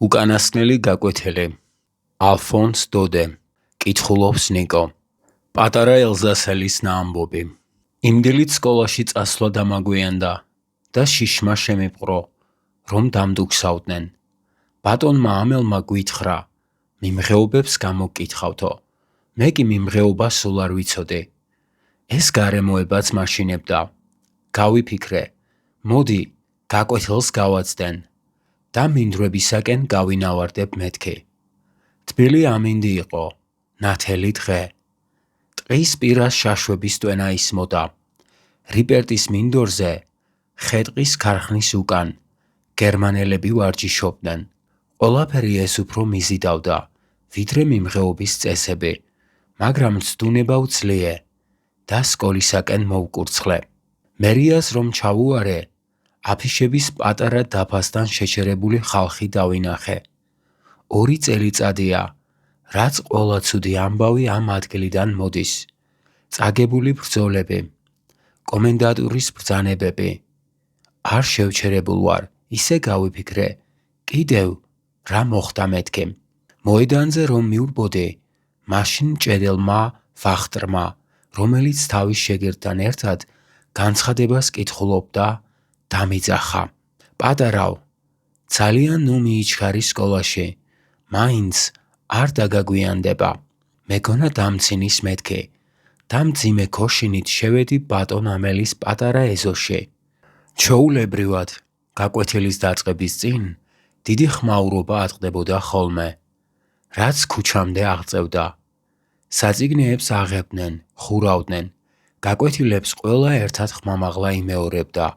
უკანასკნელი გაკვეთილი ალფონს დოდე კითხულობს ნიკო პატარა ელზასელის ნაამბობი იმდელით სკოლაში წასვლა დამაგვიანდა და შიშმა შემიპყრო რომ დამდუქსავდნენ ბატონმა ამელმა გვითხრა მიმღეობებს გამოგკითხავთო მე კი მიმღეობას სულ არ ვიცოდი ეს გარემოებაც მაშინებდა გავიფიქრე მოდი გაკვეთილს გავაცდენ და მინდვრებისაკენ გავინავარდებ მეთქი. თბილი ამინდი იყო, ნათელი დღე. ტყის პირას შაშვების ტვენა ისმოდა. რიპერტის მინდორზე, ხე-ტყის ქარხნის უკან, გერმანელები ვარჯიშობდნენ. ყველაფერი ეს უფრო მიზიდავდა, ვიდრე მიმღეობის წესები, მაგრამ ცდუნება უცლიე და სკოლისაკენ მოვკურცხლე. მერიას რომ ჩავუარე, აფიშების პატარა დაფასთან შეჩერებული ხალხი დავინახე. 2 წელიწადია, რაც ყველა ცუდი ამბავი ამ ადგილიდან მოდის. წაგებული ბრძოლები, კომენდატურის ბრძანებები. არ შევჩერებულ ვარ, ისე გავიფიქრე, კიდევ რა მოხდა მეთქი. მოედანზე რომ მივრბოდი, მაშინ ჭედელმა ვახტრმა, რომელიც თავის შეგირდთან ერთად განცხადებას კითხულობდა დამიძახა. პატარავ, ძალიან ნუ მიიჩქარი სკოლაში, მაინც არ დაგაგვიანდება. მეგონა დამცინის მეთქი და მძიმე ქოშინით შევედი ბატონ ამელის პატარა ეზოში. ჩვეულებრივად, გაკვეთილის დაწყების წინ დიდი ხმაურობა ატყდებოდა ხოლმე, რაც ქუჩამდე აღწევდა. საწიგნეებს აღებდნენ, ხურავდნენ, გაკვეთილებს ყველა ერთად ხმამაღლა იმეორებდა.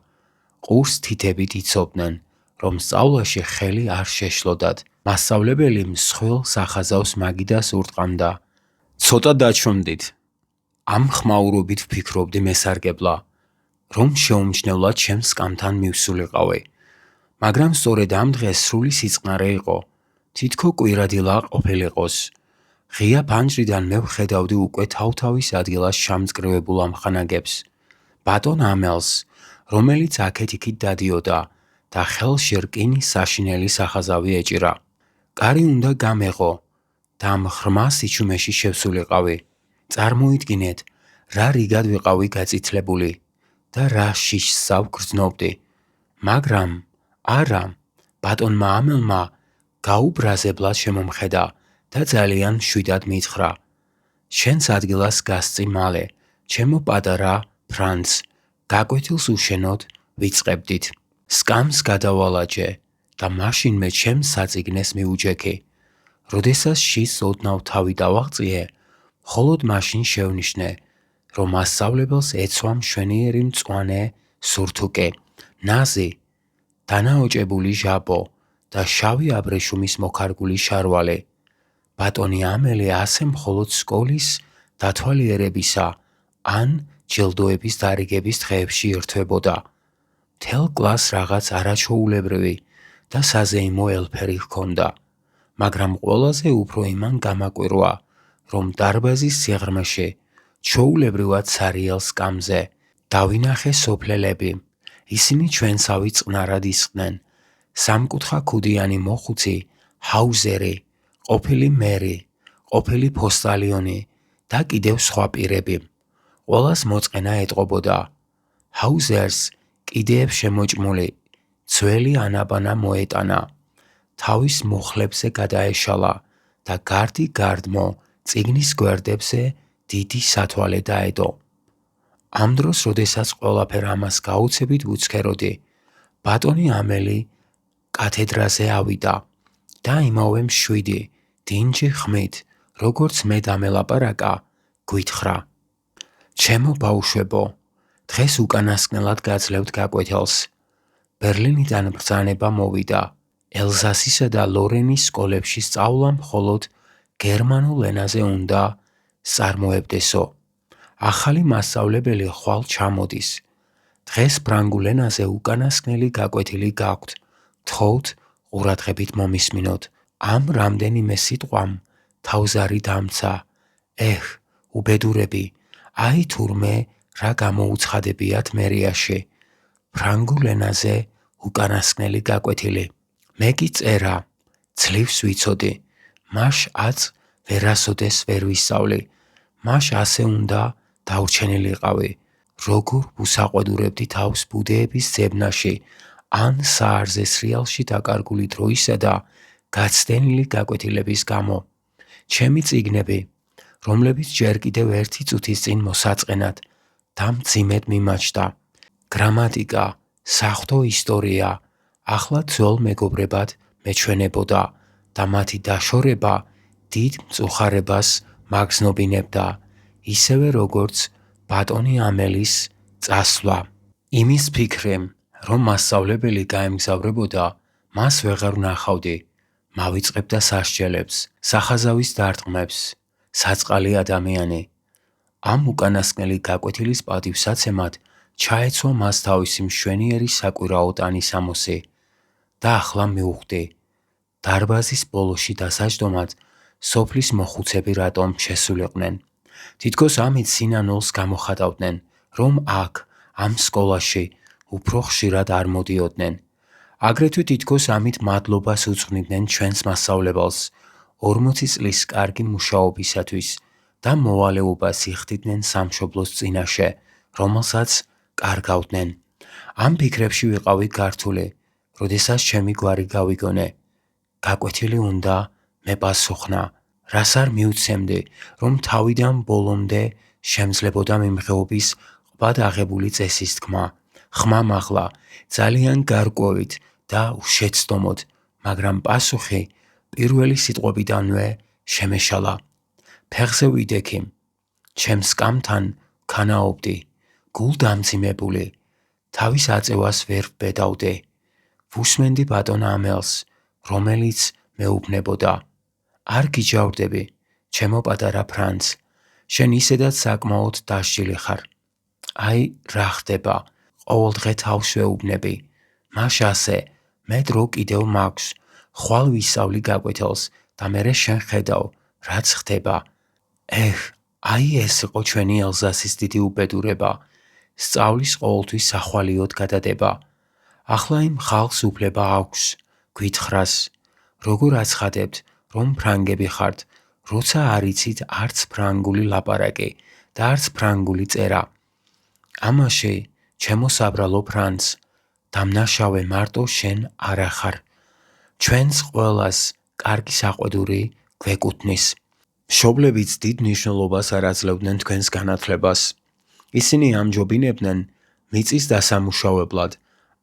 ყურს თითებით იცობდნენ, რომ სწავლაში ხელი არ შეშლოდათ. მასწავლებელი მსხვილ სახაზავს მაგიდას ურტყამდა. ცოტა დაჩვენდით. ამ ხმაურობით ვფიქრობდი მესარგებლა, რომ შეუმჩნევლად ჩემს სკამთან მივსულიყავი. მაგრამ სწორედ ამ დღეს სრული სიწყნარე იყო, თითქო კვირადილა ყოფილიყოს. ღია ფანჯრიდან მე ვხედავდი უკვე თავთავის ადგილას ჩამწკრივებულ ამხანაგებს. ბატონ ამელს, რომელიც აქეთ-იქით დადიოდა და ხელში რკინის საშინელი სახაზავი ეჭირა. კარი უნდა გამეღო და ამ ღრმა სიჩუმეში შევსულიყავი. წარმოიდგინეთ, რა რიგად ვიყავი გაწითლებული და რა შიშსავ გრძნობდი. მაგრამ არა, ბატონმა ამელმა გაუბრაზებლად შემომხედა და ძალიან მშვიდად მითხრა. შენს ადგილას გასწი მალე, ჩემო პატარა ფრანც, გაკვეთილს უშენოდ ვიწყებდით. სკამს გადავალაჯე და მაშინმე ჩემს საწიგნეს მიუჯექი. როდესაც შის ოდნავ თავი დავაღწიე, მხოლოდ მაშინ შევნიშნე, რომ მასწავლებელს ეცვა მშვენიერი მწვანე სურთუკი, ნაზი, დანაოჭებული ჟაბო და შავი აბრეშუმის მოქარგული შარვალი. ბატონი ამელი ასე მხოლოდ სკოლის დათვალიერებისა ან ჯილდოების დარიგების დღეებში ირთვებოდა. მთელ კლასს რაღაც არაჩვეულებრივი და საზეიმო ელფერი ჰქონდა, მაგრამ ყველაზე უფრო იმან გამაკვირვა, რომ დარბაზის სიღრმეში, ჩვეულებრივად სარიელ სკამზე, დავინახე სოფლელები. ისინი ჩვენსავი წყნარად ისხდნენ. სამკუთხა ქუდიანი მოხუცი, ჰაუზერი, ყოფილი მერი, ყოფილი ფოსტალიონი და კიდევ სხვა პირები. ყველას მოწყენა ეტყობოდა. ჰაუზერს კიდეებ შემოჭმული, ძველი ანაბანა მოეტანა. თავის მუხლებზე გადაეშალა და გარდი-გარდმო წიგნის გვერდებზე დიდი სათვალე დაედო. ამ დროს, როდესაც ყველაფერ ამას გაუცებით ვუცქეროდი, ბატონი ამელი კათედრაზე ავიდა და იმავე მშვიდი, დინჯი ხმით, როგორც მე დამელაპარაკა, გვითხრა. ჩემო ბავშვებო, დღეს უკანასკნელად გაძლევთ გაკვეთილს. ბერლინიდან ბრძანება მოვიდა. ელზასისა და ლორენის სკოლებში სწავლა მხოლოდ გერმანულ ენაზე უნდა წარმოებდესო. ახალი მასწავლებელი ხვალ ჩამოდის. დღეს ფრანგულ ენაზე უკანასკნელი გაკვეთილი გაქვთ. გთხოვთ ყურადღებით მომისმინოთ. ამ რამდენიმე სიტყვამ თავზარი დამცა. უბედურები, აი თურმე რა გამოუცხადებიათ მერიაში. ფრანგულ ენაზე უკანასკნელი გაკვეთილი. მე კი წერა, ძლივს ვიცოდი, მაშ აწ ვერასოდეს ვერ ვისწავლი, მაშ ასე უნდა დაურჩენილიყავი, როგორ ვუსაყვედურებდი თავს ბუდეების ძებნაში, ან საარზე სრიალში დაკარგული დროისა და გაცდენილი გაკვეთილების გამო. ჩემი წიგნები, რომლებიც ჯერ კიდევ ერთი წუთის წინ მოსაწყენად და მძიმედ მიმაჩნდა, გრამატიკა, საღვთო ისტორია, ახლა ძველ მეგობრებად მეჩვენებოდა და მათი დაშორება დიდ მწუხარებას მაგზნობინებდა, ისევე როგორც ბატონი ამელის წასვლა. იმის ფიქრემ, რომ მასწავლებელი გაემგზავრებოდა, მას ვეღარ ვნახავდი. მავიწყებდა სასჯელებს, სახაზავის დარტყმებს, საწყალი ადამიანი. ამ უკანასკნელი გაკვეთილის პატივსაცემად ჩაეცვა მას თავისი მშვენიერი საკვირაო ტანისამოსი და ახლა მივხვდი, დარბაზის ბოლოში დასაჯდომად სოფლის მოხუცები რატომ შესულიყვნენ. თითქოს ამით სინანულს გამოხატავდნენ, რომ აქ, ამ სკოლაში, უფრო ხშირად არ მოდიოდნენ. აგრეთვე თითქოს ამით მადლობას უძღვნიდნენ ჩვენს მასწავლებელს 40 წლის კარგი მუშაობისათვის და მოვალეობას იხდიდნენ სამშობლოს წინაშე, რომელსაც კარგავდნენ. ამ ფიქრებში ვიყავი გართული, როდესაც ჩემი გვარი გავიგონე. გაკვეთილი უნდა მეპასუხნა, რას არ მიუცემდი, რომ თავიდან ბოლომდე შემძლებოდა მიმღეობის ყბად აღებული წესის თქმა, ხმამაღლა, ძალიან გარკვევით და უშეცდომოდ, მაგრამ პასუხი პირველი სიტყვებიდანვე შემეშალა. ფეხზე ვიდექი, ჩემს სკამთან ქანაობდი, გულდამძიმებული, თავის აწევას ვერ ვბედავდი. ვუსმენდი ბატონ ამელს, რომელიც მეუბნებოდა. არ გიჯავრდები, ჩემო პატარა ფრანც, შენ ისედაც საკმაოდ დასჯილი ხარ. აი, რა ხდება, ყოველდღე თავს ვეუბნები, მაშ ასე, მე დრო კიდევ მაქვს, ხვალ ვისწავლი გაკვეთილს და მერე შენ ხედავ, რაც ხდება. აი ეს იყო ჩვენი ელზასის დიდი უბედურება, სწავლის ყოველთვის სახვალიოდ გადადება. ახლა იმ ხალხს უფლება აქვს, გვითხრას, როგორ აცხადებთ, რომ ფრანგები ხართ, როცა არ იცით არც ფრანგული ლაპარაკი და არც ფრანგული წერა. ამაში, ჩემო საბრალო ფრანც, დამნაშავე მარტო შენ არა ხარ. ჩვენს ყველას კარგი საყვედური გვეკუთვნის. მშობლებიც დიდ მნიშვნელობას არ აძლევდნენ თქვენს განათლებას. ისინი ამჯობინებდნენ მიწის დასამუშავებლად,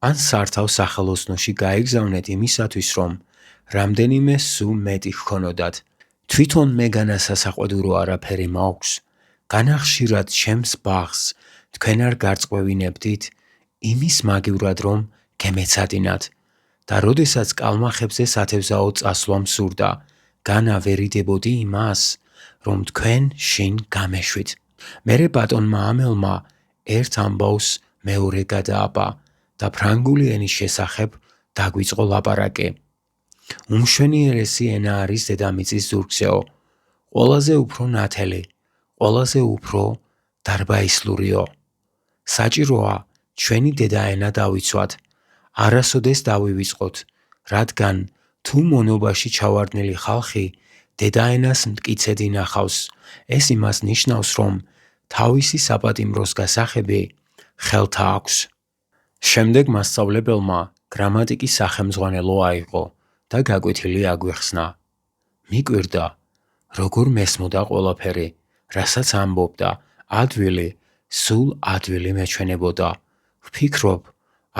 ან სართავ სახელოსნოში გაეგზავნეთ იმისათვის, რომ რამდენიმე სულ მეტი ჰქონოდათ. თვითონ მე განასასაყვედურო არაფერი მაქვს, განახშირად ჩემს ბაღს თქვენ არ გარწყევინებდით, იმის მაგივრად რომ გემეცადინათ და როდესაც კალმახებზე სათევზაო წასვლა მსურდა, განავერიდებოდი იმას, რომ თქვენ შინ გამეშვით. მერე ბატონმა ამელმა ერთ ამბავს მეორე გადააბა და ფრანგული ენის შესახებ დაგვიწყო ლაპარაკი. უმშვენიერესი ენა არის დედამიწის ზურგზეო, ყველაზე უფრო ნათელი, ყველაზე უფრო დარბაისლურიო. საჭიროა ჩვენი დედაენა დავიცვათ, არასოდეს დავივიწყოთ, რადგან თუ მონობაში ჩავარდნილი ხალხი დედაენას მტკიცედ ინახავს, ეს იმას ნიშნავს, რომ თავისი საპატიმროს გასახები ხელთა აქვს. შემდეგ მასწავლებელმა გრამატიკის სახელმძღვანელო აიღო და გაკვეთილი აგვიხსნა. მიკვირდა, როგორ მესმოდა ყველაფერი, რასაც ამბობდა, ადვილი, სულ ადვილი მეჩვენებოდა. ვფიქრობ,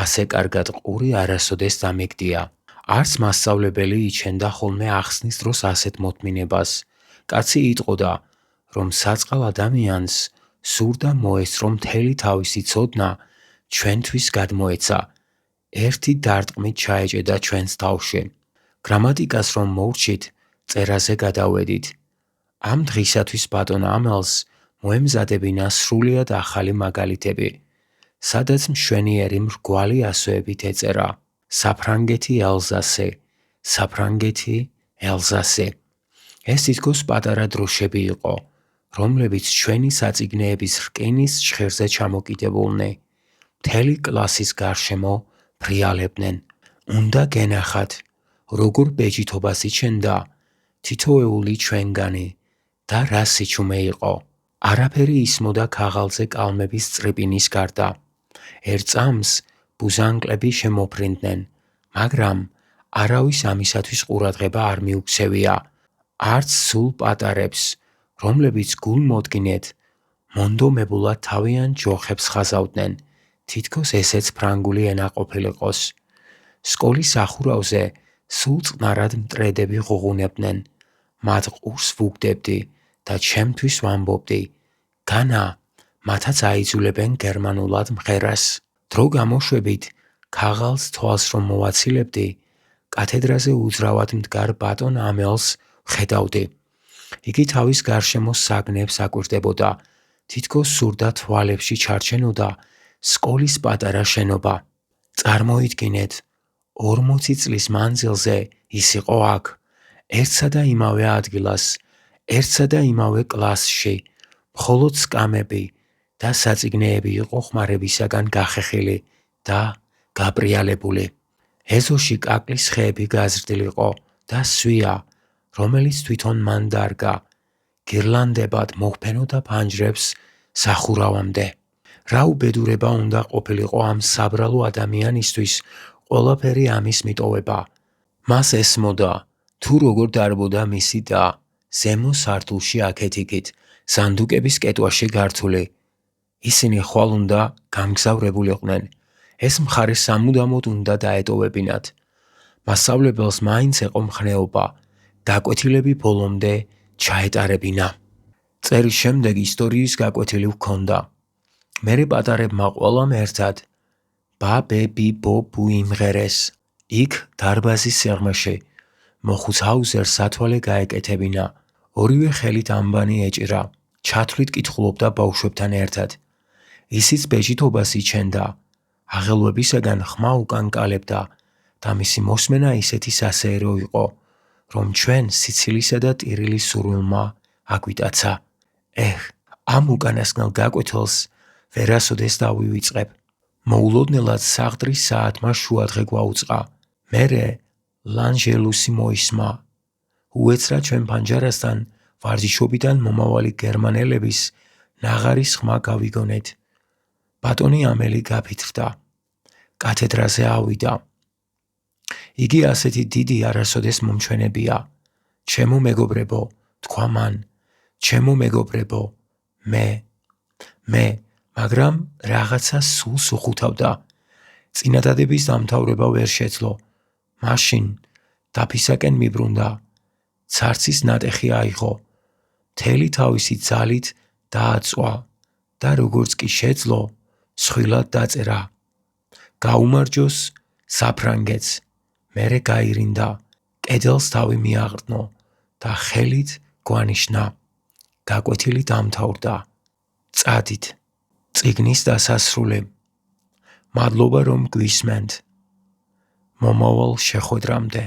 ასე კარგად ყური არასოდეს დამეგდია. არც მასწავლებელი იჩენდა ხოლმე ახსნის დროს ასეთ მოთმინებას. კაცი იტყოდა, რომ საწყალ ადამიანს სურდა მოესწრო მთელი თავისი ცოდნა ჩვენთვის გადმოეცა. ერთი დარტყმით ჩაეჭედა ჩვენს თავში. გრამატიკას რომ მოვრჩით, წერაზე გადავედით. ამ დღისათვის ბატონ ამელს მოემზადებინა სრულიად ახალი მაგალითები, სადაც მშვენიერი მრგვალი ასოებით ეწერა. საფრანგეთი ელზასი, საფრანგეთი ელზასი. ეს თითქოს პატარა დროშები იყო, რომლებიც ჩვენი საწიგნეების რკინის ჭხირზე ჩამოკიდებულნი, მთელი კლასის გარშემო ფრიალებდნენ. უნდა გენახათ, როგორ ბეჯითობას იჩენდა თითოეული ჩვენგანი და რა სიჩუმე იყო. არაფერი ისმოდა ქაღალდზე კალმების წრიპინის გარდა. ერთ წამს ბუზანკლები შემოფრინდნენ, მაგრამ არავის ამისათვის ყურადღება არ მიუქცევია, არც სულ პატარებს, რომლებიც გულმოდგინედ მონდომებულად თავიანთ ჯოხებს ხაზავდნენ, თითქოს ესეც ფრანგული ენა ყოფილიყოს. სკოლის სახურავზე სულ წყნარად მტრედები ღუღუნებდნენ. მათ ყურს ვუგდებდი და ჩემთვის ვამბობდი, განა, მათაც აიძულებენ გერმანულად მღერას. დრო გამოშვებით ქაღალდს თვალს რომ მოვაცილებდი, კათედრაზე უძრავად მდგარ ბატონ ამელს ვხედავდი. იგი თავის გარშემო საგნებს აკვირდებოდა, თითქოს სურდა თვალებში ჩარჩენოდა სკოლის პატარა შენობა. წარმოიდგინეთ, 40 წლის მანძილზე ის იყო აქ, ერთსა და იმავე ადგილას, ერთსა და იმავე კლასში, მხოლოდ სკამები და საწიგნეები იყო ხმარებისაგან გახეხილი და გაპრიალებული. ეზოში კაკლის ხეები გაზრდილიყო და სვია, რომელიც თვითონ მან დარგა, გირლანდებად მოჰფენოდა ფანჯრებს სახურავამდე. რა უბედურება უნდა ყოფილიყო ამ საბრალო ადამიანისთვის ყველაფერი ამის მიტოვება. მას ესმოდა, თუ როგორ დარბოდა მისი და, ზემო სართულში აქეთ-იქით, სანდუკების კეტვაში გართული. ისინი ხვალ უნდა გამგზავრებულიყვნენ. ეს მხარე სამუდამოდ უნდა დაეტოვებინათ. მასწავლებელს მაინც ეყო მხნეობა, გაკვეთილები ბოლომდე ჩაეტარებინა. წერის შემდეგ ისტორიის გაკვეთილი ვქონდა. მერე პატარებმა ყველამ ერთად ბა-ბე-ბი-ბო-ბუ იმღერეს. იქ დარბაზის სიღრმეში მოხუცჰაუზერს სათვალე გაეკეთებინა. ორივე ხელით ამბანი ეჭირა. ჩათვლით კითხულობდა ბავშვებთან ერთად. ისიც ბეჯითობას იჩენდა. აღელვებისაგან ხმა უკანკალებდა და მისი მოსმენა ისეთი სასეირო იყო, რომ ჩვენ სიცილისა და ტირილის სურვილმა აგვიტაცა. ამ უკანასკნელ გაკვეთილს ვერასოდეს დავივიწყებ. მოულოდნელად საღდრის საათმა შუადღე გვაუწყა. მერე ლანჟელუსი მოისმა. უეცრად ჩვენ ფანჯარასთან ვარჯიშობიდან მომავალი გერმანელების ნაღარის ხმა გავიგონეთ. ბატონი ამელი გაფითრდა. კათედრაზე ავიდა. იგი ასეთი დიდი არასოდეს მომჩვენებია. ჩემო მეგობრებო, თქვა მან, ჩემო მეგობრებო, მე, მაგრამ რაღაცა სულს უხუთავდა. წინადადების დამთავრება ვერ შეძლო. მაშინ დაფისაკენ მიბრუნდა. ცარცის ნატეხი აიღო. მთელი თავისი ძალით დააწვა და როგორც კი შეძლო, მსხვილად დაწერა. გაუმარჯოს საფრანგეთს. მერე გაირინდა, კედელს თავი მიაღრდნო და ხელით გვანიშნა. გაკვეთილი დამთავრდა. წადით. წიგნის დასასრული. მადლობა რომ გვისმენთ. მომავალ შეხვედრამდე.